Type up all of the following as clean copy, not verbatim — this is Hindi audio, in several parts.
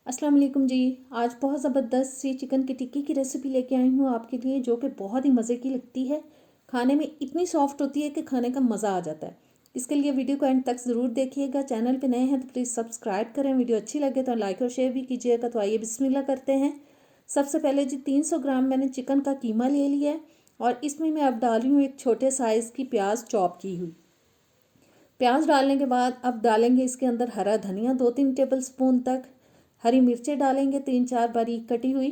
अस्सलाम वालेकुम जी। आज बहुत ज़बरदस्त सी चिकन की टिक्की की रेसिपी लेके आई हूँ आपके लिए, जो कि बहुत ही मज़े की लगती है। खाने में इतनी सॉफ्ट होती है कि खाने का मज़ा आ जाता है। इसके लिए वीडियो को एंड तक ज़रूर देखिएगा। चैनल पे नए हैं तो प्लीज़ सब्सक्राइब करें। वीडियो अच्छी लगे तो लाइक और शेयर भी कीजिएगा। तो आइए बिस्मिल्लाह करते हैं। सबसे पहले जी 300 ग्राम मैंने चिकन का कीमा ले लिया है और इसमें मैं अब डाल रही हूँ एक छोटे साइज़ की प्याज चॉप की हुई। प्याज डालने के बाद अब डालेंगे इसके अंदर हरा धनिया 2-3 टेबल स्पून तक, हरी मिर्चें डालेंगे 3-4 बारीक कटी हुई।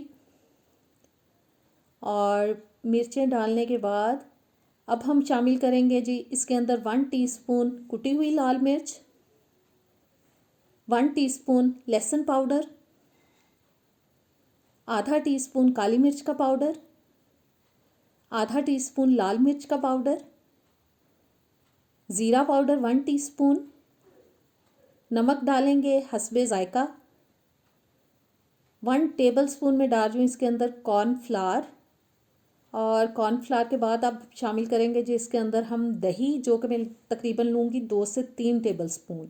और मिर्चें डालने के बाद अब हम शामिल करेंगे जी इसके अंदर 1 टीस्पून कुटी हुई लाल मिर्च, 1 टीस्पून लहसुन पाउडर, आधा टीस्पून काली मिर्च का पाउडर, आधा टीस्पून लाल मिर्च का पाउडर, ज़ीरा पाउडर 1 टीस्पून, नमक डालेंगे हस्बे ज़ायका। 1 टेबल स्पून में डाल रही हूँ इसके अंदर कॉर्नफ्लावर। और कॉर्नफ्लावर के बाद अब शामिल करेंगे जी इसके अंदर हम दही, जो कि मैं तकरीबन लूँगी 2 से 3 टेबल स्पून।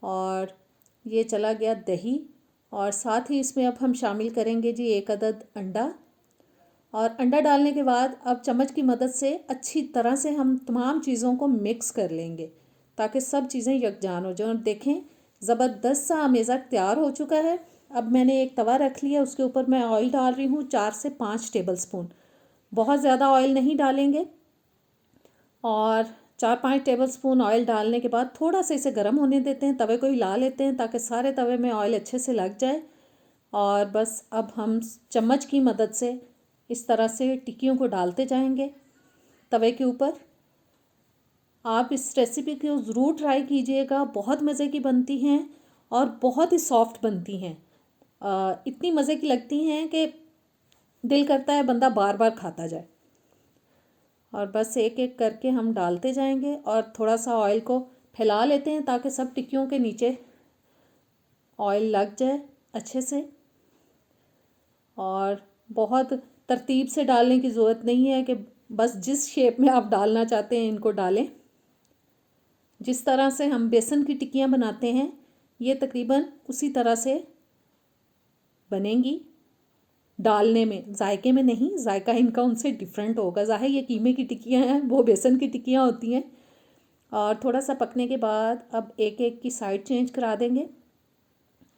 और ये चला गया दही। और साथ ही इसमें अब हम शामिल करेंगे जी 1 अदद अंडा। और अंडा डालने के बाद अब चम्मच की मदद से अच्छी तरह से हम तमाम चीज़ों को मिक्स कर लेंगे ताकि सब चीज़ें यकजान हो जाएं। और देखें ज़बरदस्त सा अमेज़ा तैयार हो चुका है। अब मैंने एक तवा रख लिया, उसके ऊपर मैं ऑयल डाल रही हूँ 4 से 5 टेबल स्पून। बहुत ज़्यादा ऑयल नहीं डालेंगे। और 4-5 टेबल स्पून ऑयल डालने के बाद थोड़ा सा इसे गर्म होने देते हैं, तवे को हिला लेते हैं ताकि सारे तवे में ऑयल अच्छे से लग जाए। और बस अब हम चम्मच की मदद से इस तरह से टिक्कियों को डालते जाएंगे तवे के ऊपर। आप इस रेसिपी को ज़रूर ट्राई कीजिएगा, बहुत मज़े की बनती हैं और बहुत ही सॉफ्ट बनती हैं। इतनी मज़े की लगती हैं कि दिल करता है बंदा बार बार खाता जाए। और बस एक एक करके हम डालते जाएंगे और थोड़ा सा ऑयल को फैला लेते हैं ताकि सब टिक्कियों के नीचे ऑयल लग जाए अच्छे से। और बहुत तरतीब से डालने की ज़रूरत नहीं है कि बस जिस शेप में आप डालना चाहते हैं इनको डालें। जिस तरह से हम बेसन की टिक्कियाँ बनाते हैं ये तकरीबन उसी तरह से बनेंगी। डालने में, जायके में नहीं, जायका इनका उनसे डिफरेंट होगा। ज़ाहिर ये कीमे की टिक्कियाँ हैं, वो बेसन की टिक्कियाँ होती हैं। और थोड़ा सा पकने के बाद अब एक एक की साइड चेंज करा देंगे।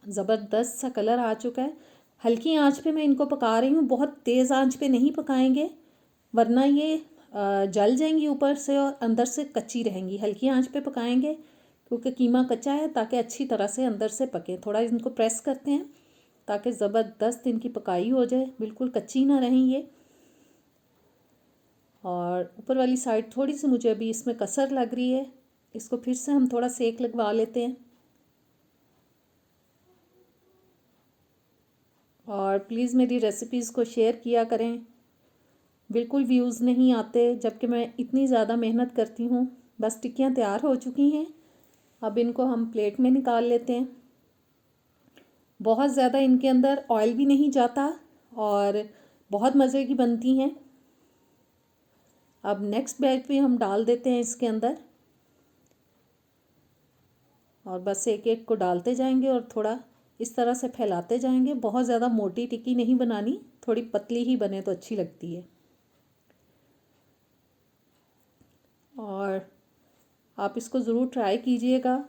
ज़बरदस्त सा कलर आ चुका है। हल्की आंच पे मैं इनको पका रही हूँ, बहुत तेज़ आंच पे नहीं पकाएंगे वरना ये जल जाएंगी ऊपर से और अंदर से कच्ची रहेंगी। हल्की आंच पे पकाएंगे क्योंकि कीमा कच्चा है, ताकि अच्छी तरह से अंदर से पके। थोड़ा इनको प्रेस करते हैं ताकि ज़बरदस्त इनकी पकाई हो जाए, बिल्कुल कच्ची ना रहें ये। और ऊपर वाली साइड थोड़ी सी मुझे अभी इसमें कसर लग रही है, इसको फिर से हम थोड़ा सेक लगवा लेते हैं। और प्लीज़ मेरी रेसिपीज़ को शेयर किया करें। बिल्कुल व्यूज़ नहीं आते जबकि मैं इतनी ज़्यादा मेहनत करती हूँ। बस टिक्कियाँ तैयार हो चुकी हैं, अब इनको हम प्लेट में निकाल लेते हैं। बहुत ज़्यादा इनके अंदर ऑयल भी नहीं जाता और बहुत मज़े की बनती हैं। अब नेक्स्ट बैच भी हम डाल देते हैं इसके अंदर और बस एक एक को डालते जाएंगे और थोड़ा इस तरह से फैलाते जाएंगे। बहुत ज़्यादा मोटी टिक्की नहीं बनानी, थोड़ी पतली ही बने तो अच्छी लगती है। और आप इसको ज़रूर ट्राई कीजिएगा।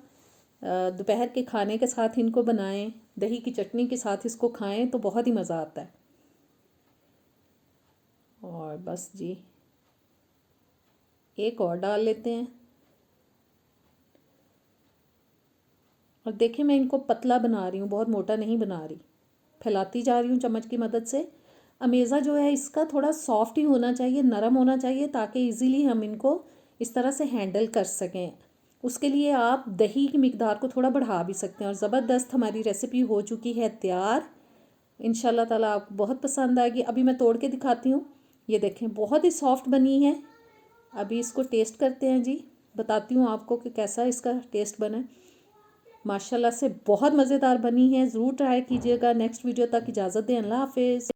दोपहर के खाने के साथ इनको बनाएं, दही की चटनी के साथ इसको खाएं तो बहुत ही मज़ा आता है। और बस जी एक और डाल लेते हैं। और देखिए मैं इनको पतला बना रही हूँ, बहुत मोटा नहीं बना रही। फैलाती जा रही हूँ चम्मच की मदद से। अमेज़ा जो है इसका थोड़ा सॉफ्ट ही होना चाहिए, नरम होना चाहिए, ताकि इजीली हम इनको इस तरह से हैंडल कर सकें। उसके लिए आप दही की मिकदार को थोड़ा बढ़ा भी सकते हैं। और ज़बरदस्त हमारी रेसिपी हो चुकी है तैयार। इंशाल्लाह ताला आपको बहुत पसंद आएगी। अभी मैं तोड़ के दिखाती हूँ, ये देखें बहुत ही सॉफ्ट बनी है। अभी इसको टेस्ट करते हैं जी, बताती हूँ आपको कि कैसा इसका टेस्ट बना है। माशाल्लाह से बहुत मज़ेदार बनी है, ज़रूर ट्राई कीजिएगा। नेक्स्ट वीडियो तक इजाज़त दें, अल्लाह हाफिज़।